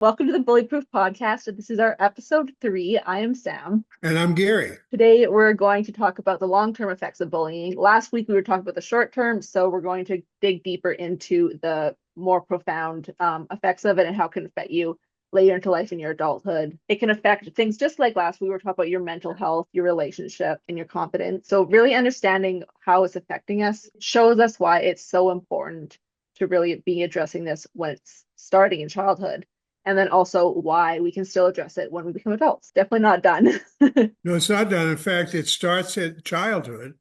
Welcome to the Bullyproof Podcast. This is our episode 3. I am Sam. And I'm Gary. Today, we're going to talk about the long-term effects of bullying. Last week, we were talking about the short term, so we're going to dig deeper into the more profound effects of it and how it can affect you later into life in your adulthood. It can affect things just like last week, we were talking about your mental health, your relationship, and your confidence. So really understanding how it's affecting us shows us why it's so important to really be addressing this when it's starting in childhood. And then also why we can still address it when we become adults. Definitely not done. No, it's not done. In fact, it starts at childhood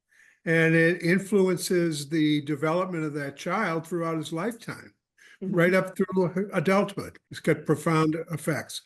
and it influences the development of that child throughout his lifetime, right up through adulthood. It's got profound effects.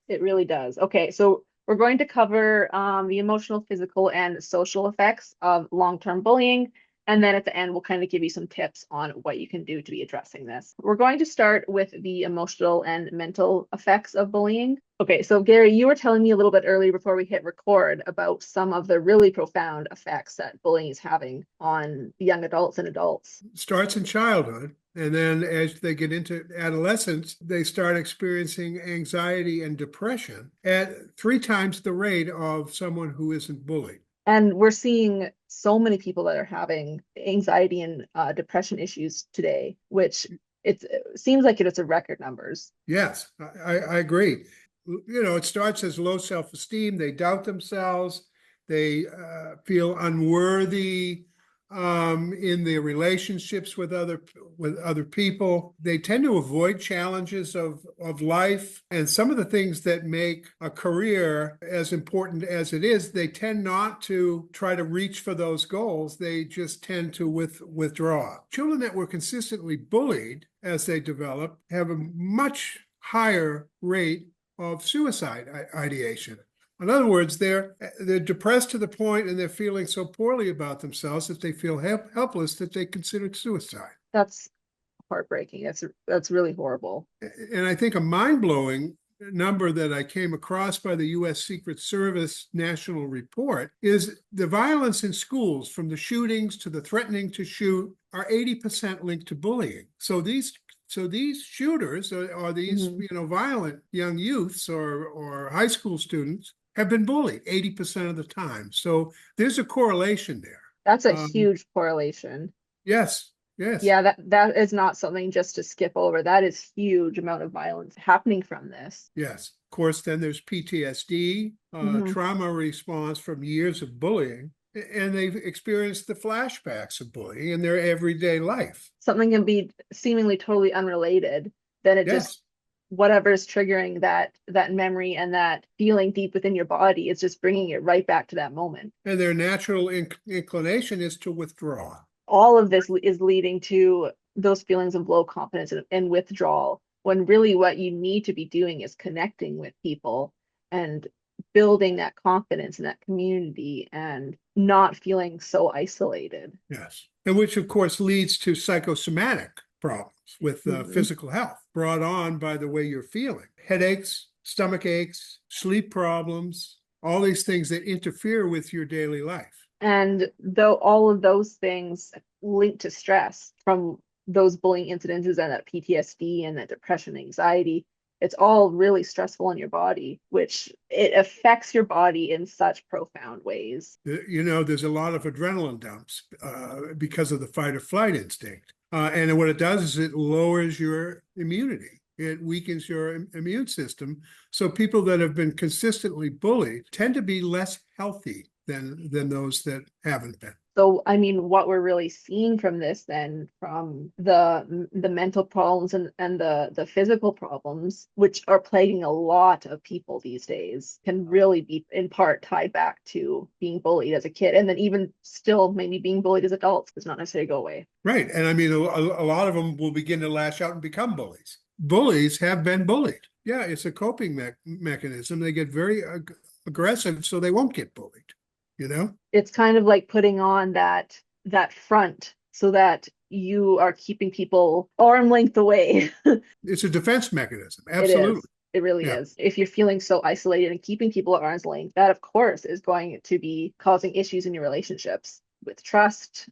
It really does. Okay, so we're going to cover the emotional, physical, and social effects of long-term bullying. And then at the end, we'll kind of give you some tips on what you can do to be addressing this. We're going to start with the emotional and mental effects of bullying. Okay, so Gary, you were telling me a little bit earlier before we hit record about some of the really profound effects that bullying is having on young adults and adults. It starts in childhood. And then as they get into adolescence, they start experiencing anxiety and depression at 3 times the rate of someone who isn't bullied. And we're seeing so many people that are having anxiety and depression issues today, which it seems like it's a record numbers. Yes, I agree. It starts as low self-esteem. They doubt themselves. They feel unworthy in their relationships with other people. They tend to avoid challenges of life, and some of the things that make a career as important as it is, they tend not to try to reach for those goals. They just tend to withdraw. Children that were consistently bullied as they develop have a much higher rate of suicide ideation. In other words, they're depressed to the point and they're feeling so poorly about themselves that they feel helpless that they consider suicide. That's heartbreaking. That's really horrible. And I think a mind-blowing number that I came across by the U.S. Secret Service National Report is the violence in schools, from the shootings to the threatening to shoot, are 80% linked to bullying. So these shooters or these violent young youths or high school students have been bullied 80% of the time. So there's a correlation there. That's a huge correlation. Yes, yes. Yeah, that is not something just to skip over. That is huge amount of violence happening from this. Yes. Of course, then there's PTSD, trauma response from years of bullying, and they've experienced the flashbacks of bullying in their everyday life. Something can be seemingly totally unrelated, then it just whatever is triggering that memory and that feeling deep within your body is just bringing it right back to that moment. And their natural inclination is to withdraw. All of this is leading to those feelings of low confidence and withdrawal, when really what you need to be doing is connecting with people and building that confidence in that community and not feeling so isolated. Yes. And which, of course, leads to psychosomatic problems with physical health brought on by the way you're feeling. Headaches, stomach aches, sleep problems, all these things that interfere with your daily life. And though all of those things link to stress from those bullying incidences and that PTSD and that depression, anxiety, it's all really stressful in your body, which it affects your body in such profound ways. There's a lot of adrenaline dumps because of the fight or flight instinct. And what it does is it lowers your immunity. It weakens your immune system. So people that have been consistently bullied tend to be less healthy than those that haven't been. So, I mean, what we're really seeing from this then, from the mental problems and the physical problems, which are plaguing a lot of people these days, can really be in part tied back to being bullied as a kid, and then even still maybe being bullied as adults does not necessarily go away. Right. And I mean, a lot of them will begin to lash out and become bullies. Bullies have been bullied. Yeah, it's a coping mechanism. They get very aggressive so they won't get bullied. It's kind of like putting on that front so that you are keeping people arm length away. It's a defense mechanism. Absolutely. It really is. If you're feeling so isolated and keeping people at arm's length, that of course is going to be causing issues in your relationships with trust,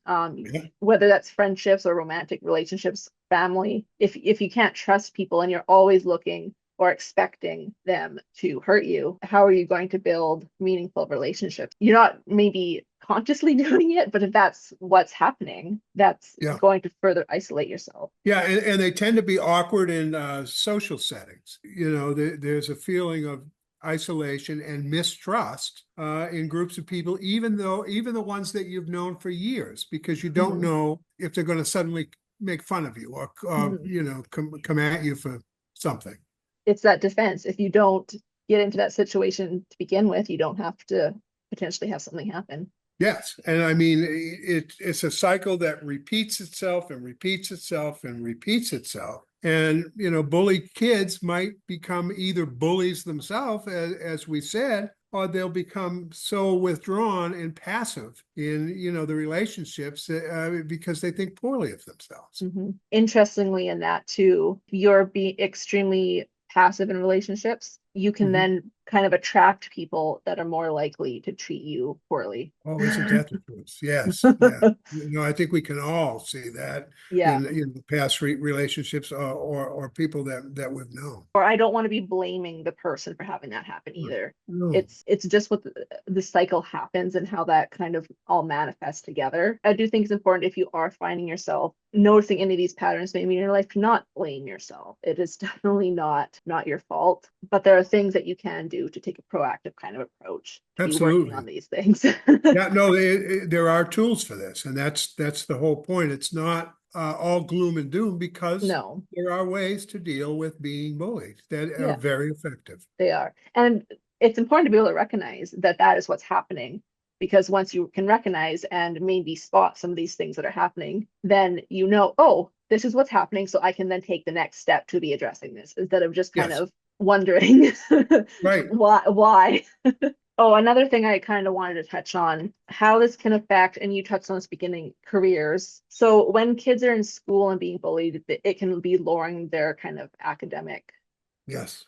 whether that's friendships or romantic relationships, family. If you can't trust people and you're always looking or expecting them to hurt you, how are you going to build meaningful relationships? You're not maybe consciously doing it, but if that's what's happening, that's Yeah. going to further isolate yourself. Yeah, and they tend to be awkward in social settings. There's a feeling of isolation and mistrust in groups of people, even the ones that you've known for years, because you don't Mhm. know if they're going to suddenly make fun of you or Mhm. come at you for something. It's that defense. If you don't get into that situation to begin with, you don't have to potentially have something happen. Yes, and I mean it's a cycle that repeats itself and repeats itself and repeats itself. And bullied kids might become either bullies themselves, as we said, or they'll become so withdrawn and passive in the relationships because they think poorly of themselves. Interestingly, in that too, you're being extremely passive in relationships, you can Mhm. then kind of attract people that are more likely to treat you poorly. Oh, isn't that the truth? Yes, yeah. I think we can all see that Yeah. in past relationships or people that we've known. Or I don't want to be blaming the person for having that happen either. No, It's just what the cycle happens and how that kind of all manifests together. I do think it's important if you are finding yourself noticing any of these patterns maybe in your life to not blame yourself. It is definitely not your fault, but there are things that you can do to take a proactive kind of approach to be working on absolutely. these things. Yeah, no, there are tools for this, and that's the whole point. It's not all gloom and doom because No. there are ways to deal with being bullied that are Yeah, very effective. they are. And it's important to be able to recognize that that is what's happening, because once you can recognize and maybe spot some of these things that are happening, then you know, oh, this is what's happening. So I can then take the next step to be addressing this instead of just kind Yes, of wondering right. why. Oh, another thing I kind of wanted to touch on, how this can affect, and you touched on this beginning, careers. So when kids are in school and being bullied, it can be lowering their kind of academic, Yes,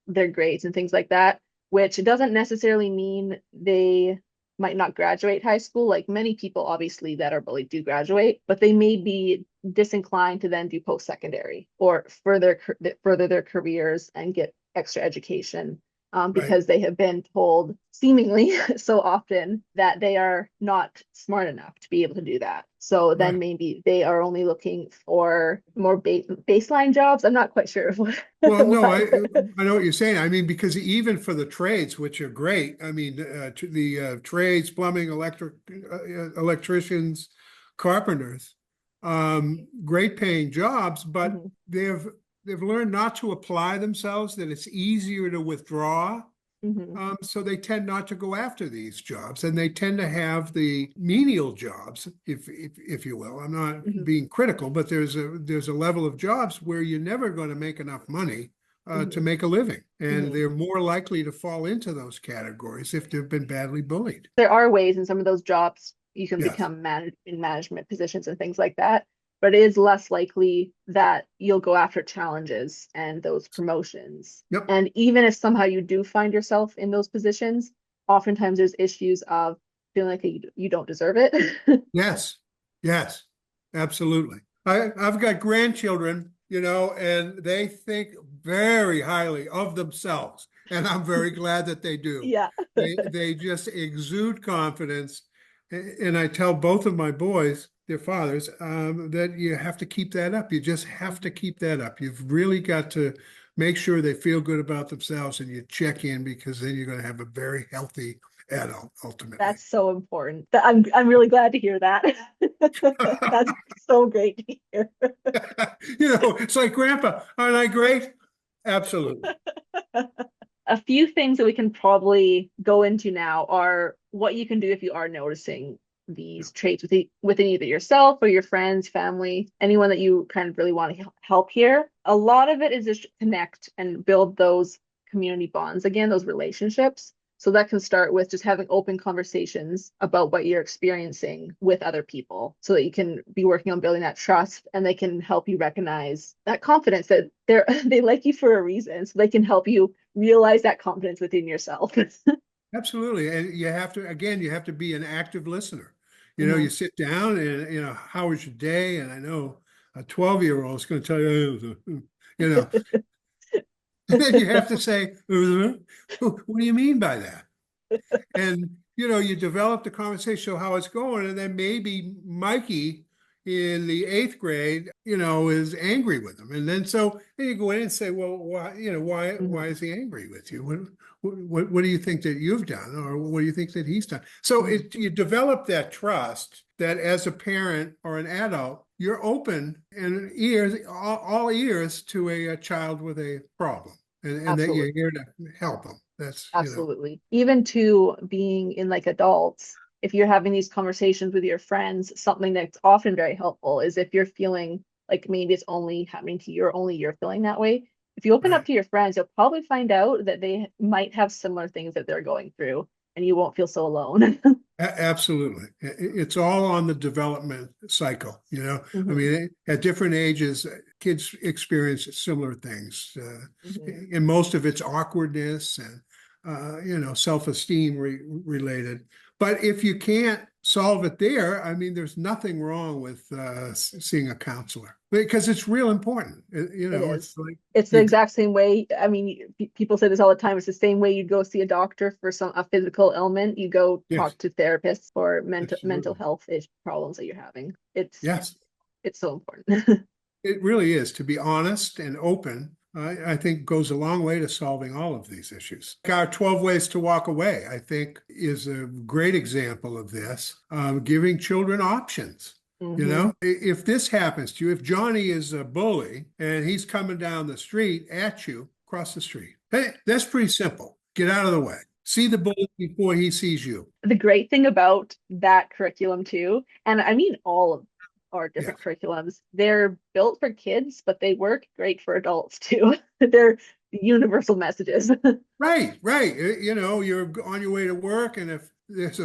their grades and things like that, which doesn't necessarily mean they might not graduate high school. Like many people, obviously, that are bullied do graduate, but they may be disinclined to then do post-secondary or further their careers and get extra education, right, because they have been told seemingly so often that they are not smart enough to be able to do that. So then right. maybe they are only looking for more baseline jobs. I'm not quite sure of what, Well, no, what. I know what you're saying. I mean, because even for the trades, which are great, I mean, the trades, plumbing, electricians, carpenters, great paying jobs, but Mhm, they've learned not to apply themselves, that it's easier to withdraw. mhm, So they tend not to go after these jobs, and they tend to have the menial jobs, if you will. I'm not mhm, being critical, but there's a level of jobs where you're never going to make enough money to mhm, make a living, and mhm. they're more likely to fall into those categories if they've been badly bullied. There are ways in some of those jobs you can Yes. become in management positions and things like that, but it is less likely that you'll go after challenges and those promotions. Yep. And even if somehow you do find yourself in those positions, oftentimes there's issues of feeling like you don't deserve it. Yes. Yes. Absolutely. I've got grandchildren, and they think very highly of themselves. And I'm very glad that they do. Yeah. They just exude confidence. And I tell both of my boys, their fathers, that you have to keep that up. You just have to keep that up. You've really got to make sure they feel good about themselves and you check in, because then you're going to have a very healthy adult ultimately. That's so important. I'm really glad to hear that. That's so great to hear. It's like, Grandpa, aren't I great? Absolutely. A few things that we can probably go into now are what you can do if you are noticing Yeah. these traits within either yourself or your friends, family, anyone that you kind of really want to help here. A lot of it is just connect and build those community bonds again, those relationships. So that can start with just having open conversations about what you're experiencing with other people so that you can be working on building that trust, and they can help you recognize that confidence that they like you for a reason. So they can help you realize that confidence within yourself. Absolutely. And you have to be an active listener. You Mhm. sit down and, how was your day? And I know a 12-year-old is going to tell you, you know, And then you have to say, what do you mean by that? And, you develop the conversation, how it's going, and then maybe Mikey in the eighth grade, is angry with him. And then then you go in and say, well, why, why Mhm, is he angry with you? What do you think that you've done? Or what do you think that he's done? So mhm. you develop that trust that as a parent or an adult, you're open and all ears to a child with a problem, and that you're Absolutely. here to help them. That's. Absolutely. Even to being in like adults, if you're having these conversations with your friends, something that's often very helpful is if you're feeling like maybe it's only happening to you or only you're feeling that way. If you open up Right. to your friends, you'll probably find out that they might have similar things that they're going through and you won't feel so alone. Absolutely. It's all on the development cycle, I Mhm, mean, at different ages, kids experience similar things. mhm. And most of it's awkwardness and, self-esteem related. But if you can't solve it there, I mean, there's nothing wrong with seeing a counselor because it's real important. It It's is. like It's the you, exact same way. I mean, people say this all the time. It's the same way you'd go see a doctor for a physical ailment. You go yes, talk to therapists for mental absolutely. health problems that you're having. Yes. It's so important. It really is. To be honest and open, I think goes a long way to solving all of these issues. Our 12 Ways to Walk Away, I think, is a great example of this, giving children options. Hmm. If this happens to you, if Johnny is a bully and he's coming down the street at you, cross the street. Hey, that's pretty simple. Get out of the way. See the bully before he sees you. The great thing about that curriculum too, and I mean all of our Yeah. different curriculums, they're built for kids, but they work great for adults too. They're universal messages. Right, right. You're on your way to work, and if there's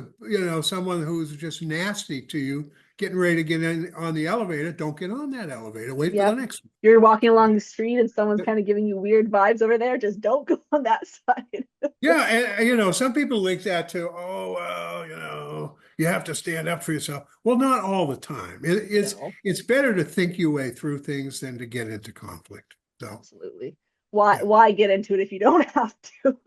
someone who's just nasty to you, getting ready to get in on the elevator, don't get on that elevator. Wait for the Yep. next You're walking along the street and someone's one. kind of giving you weird vibes over there. Just don't go on that side. Yeah, and some people link that to, oh well, you have to stand up for yourself. Well, not all the time. No, It's better to think your way through things than to get into conflict. So absolutely. Why yeah, why get into it if you don't have to?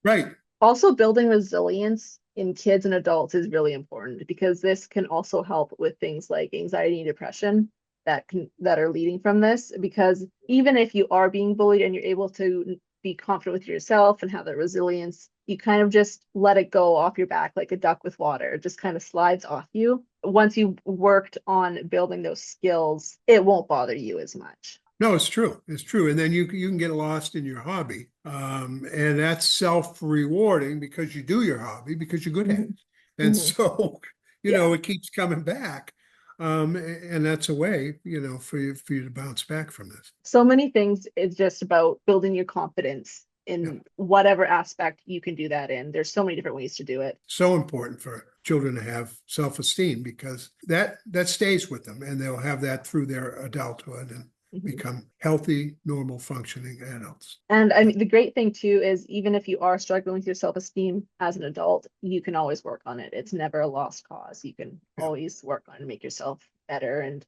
right. Also, building resilience in kids and adults is really important because this can also help with things like anxiety and depression that are leading from this. Because even if you are being bullied and you're able to be confident with yourself and have that resilience, you kind of just let it go off your back like a duck with water. It just kind of slides off you. Once you've worked on building those skills, it won't bother you as much. No, it's true. It's true. And then you can get lost in your hobby. And that's self-rewarding because you do your hobby because you're good at Mhm, it. And mhm. so, Yeah. it keeps coming back. And that's a way, for you to bounce back from this. So many things is just about building your confidence Yeah. in whatever aspect you can do that in. There's so many different ways to do it. So important for children to have self-esteem because that stays with them and they'll have that through their adulthood and Mhm. become healthy, normal functioning adults. And I mean, the great thing too is even if you are struggling with your self-esteem as an adult, you can always work on it. It's never a lost cause. You can Yeah. always work on it and make yourself better and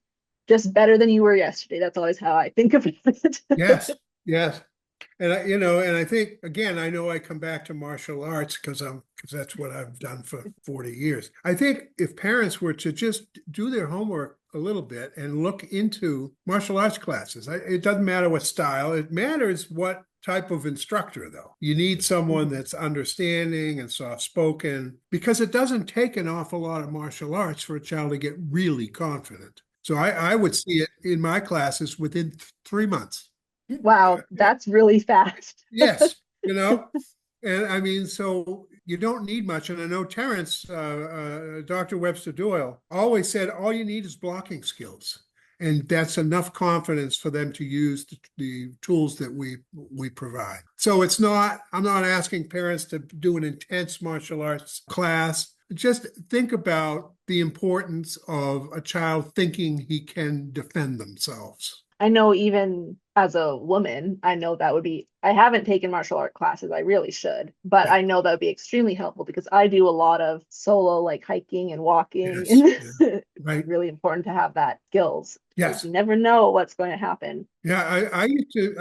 just better than you were yesterday. That's always how I think of it. Yes. Yes. And I think again, I know I come back to martial arts because that's what I've done for 40 years. I think if parents were to just do their homework a little bit and look into martial arts classes, it doesn't matter what style, it matters what type of instructor though. You need someone Mhm. that's understanding and soft-spoken because it doesn't take an awful lot of martial arts for a child to get really confident. So I would see it in my classes within 3 months. Wow, that's really fast. Yes, and I mean, so you don't need much. And I know Terrence, Dr. Webster-Doyle, always said all you need is blocking skills. And that's enough confidence for them to use the tools that we provide. So I'm not asking parents to do an intense martial arts class. Just think about the importance of a child thinking he can defend themselves. I know even as a woman, I know that would be, I haven't taken martial art classes. I really should, but Yeah. I know that would be extremely helpful because I do a lot of solo like hiking and walking Yes. and Yeah. it's Right. really important to have that skills because Yes. you never know what's going to happen. Yeah, I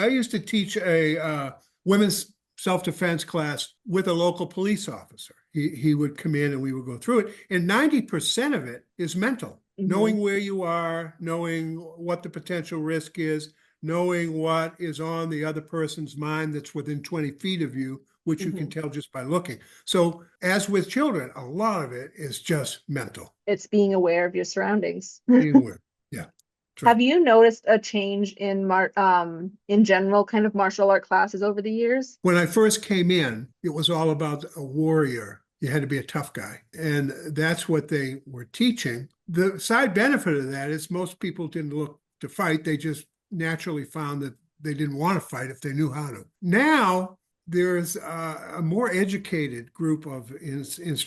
used to teach a women's self-defense class with a local police officer. He would come in and we would go through it. And 90% of it is mental, knowing where you are, knowing what the potential risk is, knowing what is on the other person's mind that's within 20 feet of you, which you can tell just by looking. So as with children, a lot of it is just mental. It's being aware of your surroundings. Being aware. Yeah. Have you noticed a change in general kind of martial art classes over the years? When I first came in, it was all about a warrior. You had to be a tough guy. And that's what they were teaching. The side benefit of that is most people didn't look to fight. They just naturally found that they didn't want to fight if they knew how to. Now, there's a more educated group of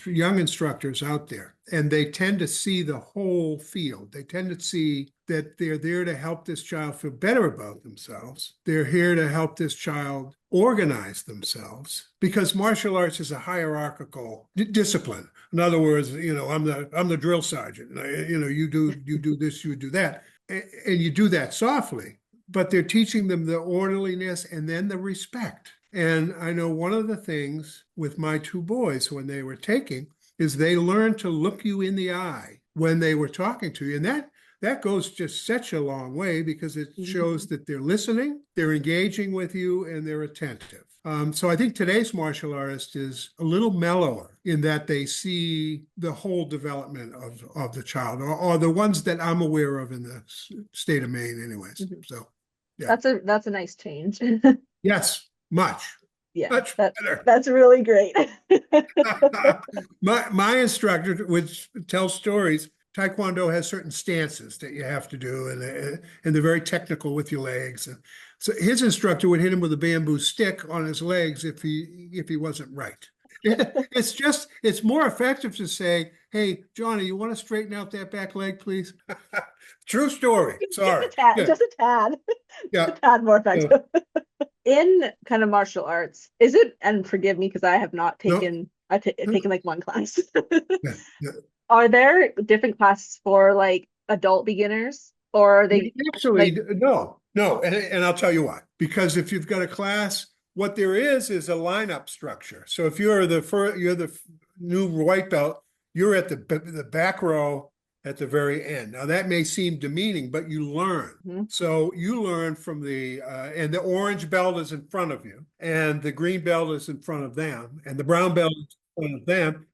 young instructors out there, and they tend to see the whole field. They tend to see that they're there to help this child feel better about themselves. They're here to help this child organize themselves, because martial arts is a hierarchical discipline. In other words, I'm the drill sergeant. You do this, you do that, and you do that softly. But they're teaching them the orderliness and then the respect. And I know one of the things with my two boys when they were taking is they learned to look you in the eye when they were talking to you. And that goes just such a long way, because it shows that they're listening, they're engaging with you, and they're attentive. So I think today's martial artist is a little mellower in that they see the whole development of the child, or the ones that I'm aware of in the state of Maine anyways. So yeah. That's a nice change. Yes. Much better. That's really great. my instructor, which tells stories, Taekwondo has certain stances that you have to do, and they're very technical with your legs. And so his instructor would hit him with a bamboo stick on his legs if he wasn't right. It's more effective to say, "Hey, Johnny, you want to straighten out that back leg, please?" True story. Sorry. Just a tad. Yeah. A tad more effective. In kind of martial arts, is it, and forgive me because I have not taken, I've taken like one class. Yeah. Are there different classes for like adult beginners, or are they actually no. And I'll tell you why. Because if you've got a class, what there is a lineup structure. So if you're the new white belt, you're at the back row at the very end. Now that may seem demeaning, but you learn. So you learn from and the orange belt is in front of you, and the green belt is in front of them, and the brown belt is in front of them,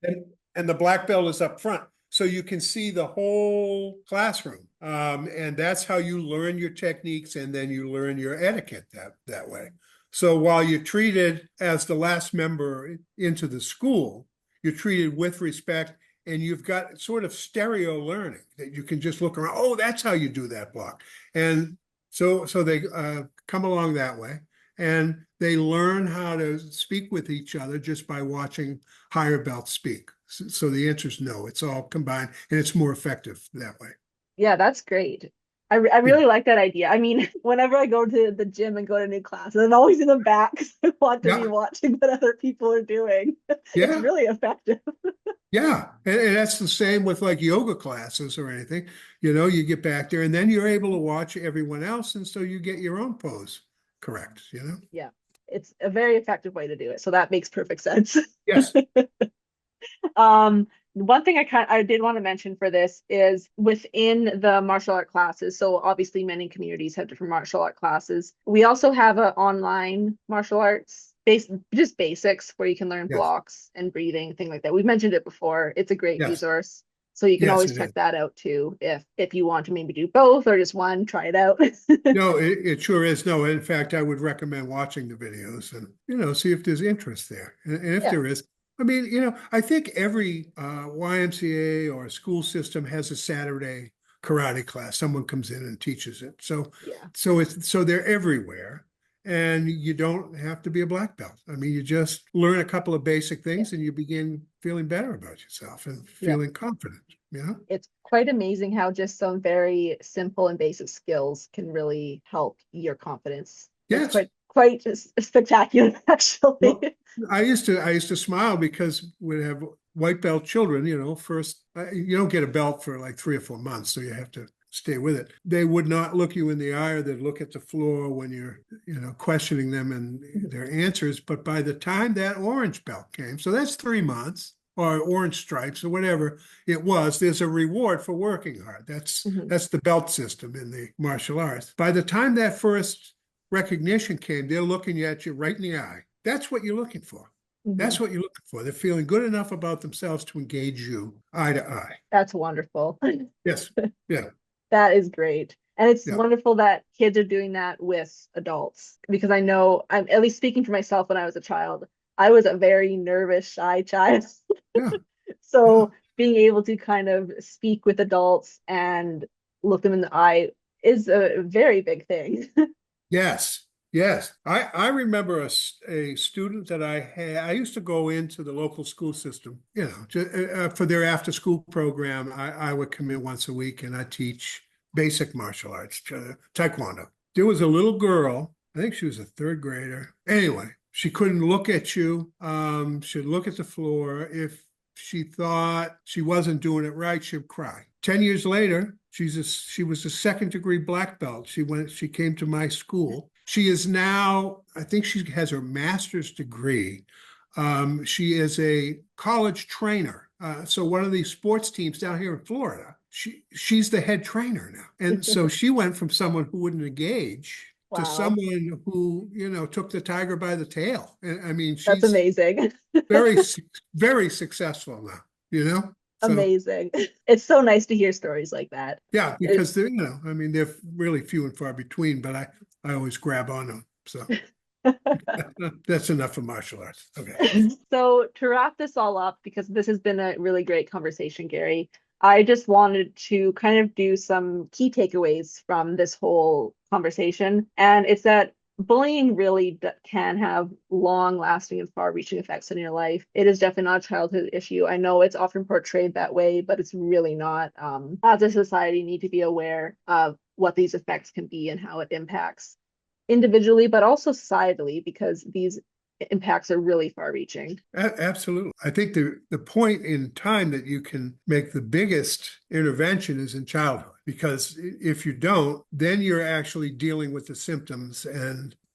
and the black belt is up front. So you can see the whole classroom. And that's how you learn your techniques, and then you learn your etiquette that way. So while you're treated as the last member into the school, you're treated with respect. And you've got sort of stereo learning that you can just look around. Oh, that's how you do that block. And so they come along that way, and they learn how to speak with each other just by watching higher belts speak. So the answer is no. It's all combined, and it's more effective that way. Yeah, that's great. I really like that idea. I mean, whenever I go to the gym and go to new classes, I'm always in the back because I want to be watching what other people are doing. It's really effective. Yeah, and that's the same with like yoga classes or anything. You get back there, and then you're able to watch everyone else, and so you get your own pose correct. Yeah, it's a very effective way to do it. So that makes perfect sense. Yes. One thing I did want to mention for this is within the martial art classes. So obviously many communities have different martial art classes. We also have an online martial arts just basics where you can learn blocks and breathing, things like that. We've mentioned it before. It's a great resource. So you can always check that out too. If you want to maybe do both or just one, try it out. No, it sure is. No, in fact, I would recommend watching the videos and, see if there's interest there. And if there is, I mean, I think every YMCA or school system has a Saturday karate class. Someone comes in and teaches it. So they're everywhere, and you don't have to be a black belt. I mean, you just learn a couple of basic things, and you begin feeling better about yourself and feeling confident. It's quite amazing how just some very simple and basic skills can really help your confidence. Yes. It's quite spectacular, actually. Well, I used to smile because we'd have white belt children, first, you don't get a belt for like 3 or 4 months. So you have to stay with it. They would not look you in the eye, or they'd look at the floor when you're, questioning them and Mhm. their answers. But by the time that orange belt came, so that's 3 months, or orange stripes or whatever it was, there's a reward for working hard. Mhm. That's the belt system in the martial arts. By the time that first recognition came, they're looking at you right in the eye. That's what you're looking for. Mhm. That's what you're looking for. They're feeling good enough about themselves to engage you eye to eye. That's wonderful. Yes. Yeah. That is great. And it's Yeah. wonderful that kids are doing that with adults because I know I'm at least speaking for myself when I was a child. I was a very nervous, shy child. Yeah. Yeah. So being able to kind of speak with adults and look them in the eye is a very big thing. Yes. Yes. I remember a student that I had. I used to go into the local school system, for their after school program. I would come in once a week and I teach basic martial arts, taekwondo. There was a little girl, I think she was a third grader. Anyway, she couldn't look at you. She'd look at the floor. If she thought she wasn't doing it right, she'd cry. 10 years later, she was a second degree black belt. She came to my school. She is now, I think she has her master's degree. She is a college trainer. So one of these sports teams down here in Florida, she's the head trainer now. And so she went from someone who wouldn't engage to Wow, someone who, took the tiger by the tail. And I mean, that's she's amazing. very, very successful now. So Amazing. It's so nice to hear stories like that. yeah, It- because I mean, they're really few and far between, but I always grab on them. So that's enough for martial arts. Okay. So to wrap this all up, because this has been a really great conversation, Gary, I just wanted to kind of do some key takeaways from this whole conversation. And it's that bullying really can have long lasting and far reaching effects in your life. It is definitely not a childhood issue. I know it's often portrayed that way, but it's really not. As a society, need to be aware of what these effects can be and how it impacts individually, but also societally, because these impacts are really far reaching. Absolutely. I think the point in time that you can make the biggest intervention is in childhood, because if you don't, then you're actually dealing with the symptoms.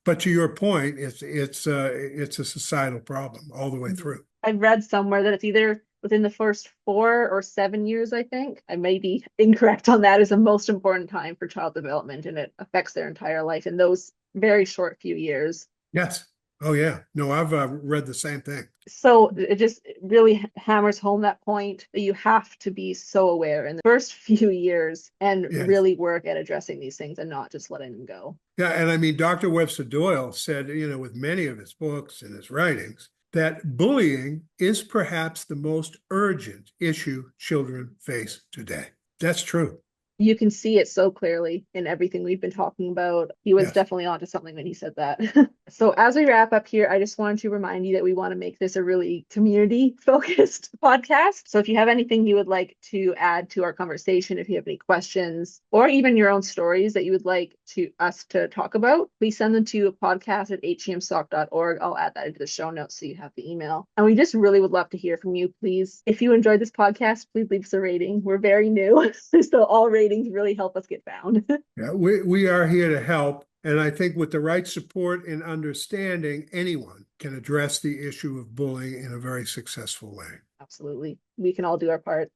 But to your point, it's a societal problem all the way through. I've read somewhere that it's either within the first 4 or 7 years, I think. I may be incorrect on that, is the most important time for child development, and it affects their entire life in those very short few years. Yes. Oh yeah. No, I've read the same thing. So it just really hammers home that point that you have to be so aware in the first few years and Yes. really work at addressing these things and not just letting them go. Yeah, and I mean, Dr. Webster-Doyle said, with many of his books and his writings, that bullying is perhaps the most urgent issue children face today. That's true. You can see it so clearly in everything we've been talking about. He was Yes. definitely onto something when he said that. So as we wrap up here, I just wanted to remind you that we want to make this a really community focused podcast. So if you have anything you would like to add to our conversation, if you have any questions or even your own stories that you would like us to talk about, please send them to podcast@hemsoc.org. I'll add that into the show notes so you have the email. And we just really would love to hear from you. Please, if you enjoyed this podcast, please leave us a rating. We're very new, so all ratings really help us get found. Yeah, we are here to help. And I think with the right support and understanding, anyone can address the issue of bullying in a very successful way. Absolutely. We can all do our part.